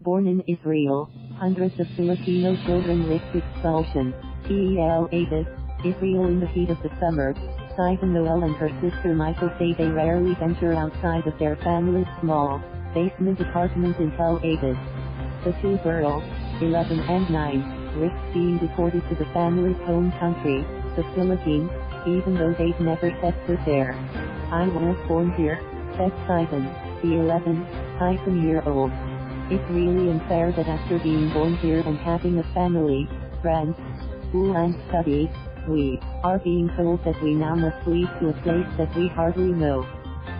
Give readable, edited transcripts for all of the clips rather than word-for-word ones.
Born in Israel, hundreds of Filipino children risked expulsion. Avis, Israel in the heat of the summer. Sivan Noel and her sister Michael say they rarely venture outside of their family's small basement apartment in Tel Aviv. The two girls, 11 and 9, risk being deported to the family's home country, the Philippines, even though they've never set foot there. "I was born here," said Sivan, the 11-year-old. "It's really unfair that after being born here and having a family, friends, school and study, we are being told that we now must leave to a place that we hardly know."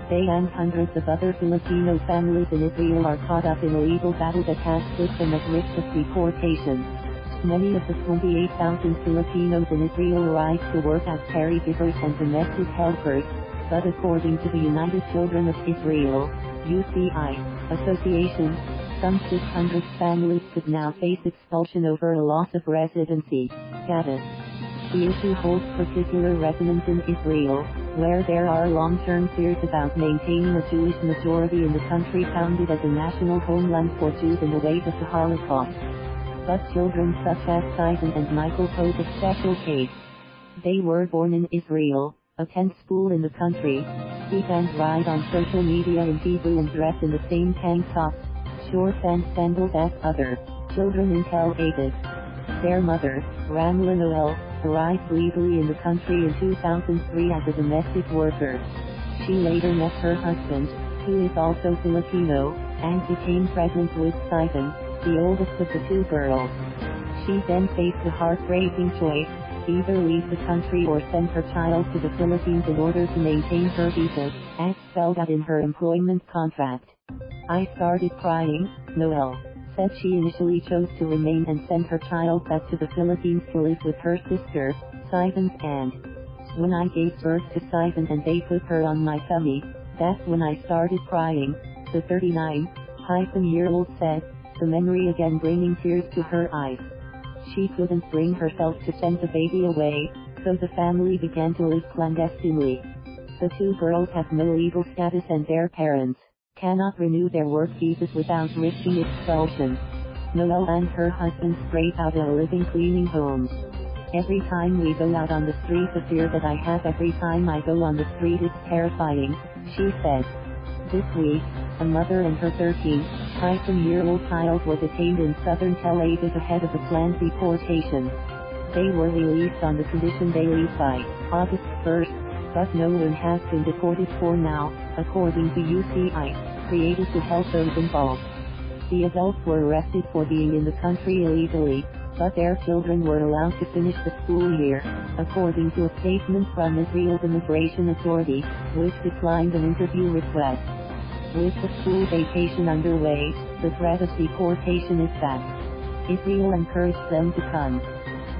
They and hundreds of other Filipino families in Israel are caught up in a legal battle that has put them at risk of deportation. Many of the 28,000 Filipinos in Israel arrived to work as caregivers and domestic helpers, but according to the United Children of Israel (UCI) Association, some 600 families could now face expulsion over a loss of residency status. The issue holds particular resonance in Israel, where there are long-term fears about maintaining a Jewish majority in the country founded as a national homeland for Jews in the wake of the Holocaust. But children such as Sivan and Michael pose a special case. They were born in Israel, attend school in the country, speak and write on social media in Hebrew and dress in the same tank tops, shorts and sandals as other children in Tel Aviv. Their mother, Ramla Noel, arrived legally in the country in 2003 as a domestic worker. She later met her husband, who is also Filipino, and became pregnant with Sivan, the oldest of the two girls. She then faced a heartbreaking choice: either leave the country or send her child to the Philippines in order to maintain her visa, as spelled out in her employment contract. "I started crying," Noel said. She initially chose to remain and send her child back to the Philippines to live with her sister, Sivan's aunt. "When I gave birth to Sivan and they put her on my tummy, that's when I started crying," the 39-year-old said, the memory again bringing tears to her eyes. She couldn't bring herself to send the baby away, so the family began to live clandestinely. The two girls have no legal status and their parents cannot renew their work visas without risking expulsion. Noel and her husband scrape out a living cleaning homes. "Every time we go out on the street, the fear that I have every time I go on the street is terrifying," she said. This week, a mother and her 13-year-old child were detained in southern Tel Aviv ahead of a planned deportation. They were released on the condition they leave by August 1st, but no one has been deported for now, according to UCI, created to help those involved. The adults were arrested for being in the country illegally, but their children were allowed to finish the school year, according to a statement from Israel's Immigration Authority, which declined an interview request. With the school vacation underway, the threat of deportation is back. Israel encouraged them to come.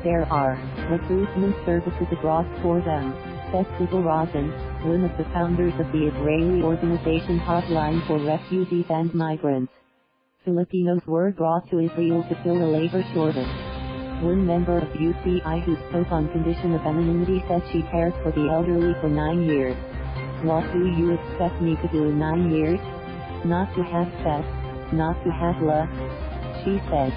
"There are recruitment services abroad for them," said Sigal Rozen, one of the founders of the Israeli organization Hotline for Refugees and Migrants. Filipinos were brought to Israel to fill a labor shortage. One member of UCI who spoke on condition of anonymity said she cared for the elderly for 9 years. "What do you expect me to do in 9 years? Not to have sex, not to have lust," she said.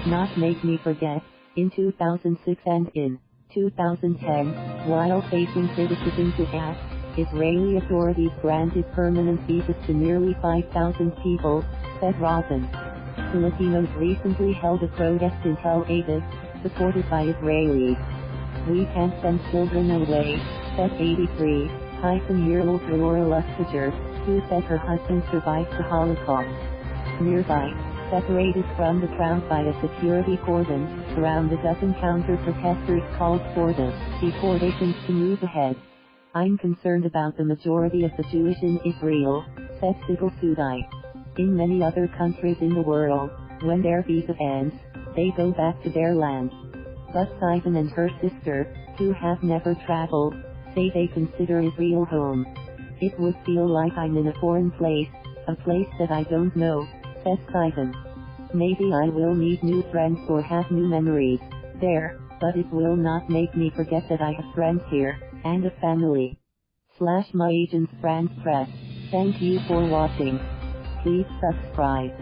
"Not make me forget." In 2006 and in 2010, while facing criticism to act, Israeli authorities granted permanent visas to nearly 5,000 people, said Rozen. Filipinos recently held a protest in Tel Aviv, supported by Israelis. "We can't send children away," said 83-year-old Aurora Lustiger, who said her husband survived the Holocaust. Nearby, separated from the crowd by a security cordon, around a dozen counter-protesters called for the deportations to move ahead. "I'm concerned about the majority of the Jewish in Israel," said Sigal Rozen. In many other countries in the world, when their visa ends, they go back to their land. But Sivan and her sister, who have never traveled, say they consider Israel home. "It would feel like I'm in a foreign place, a place that I don't know," says Sivan. "Maybe I will meet new friends or have new memories there, but it will not make me forget that I have friends here, and a family." /My Agents France Press. Thank you for watching. Please subscribe.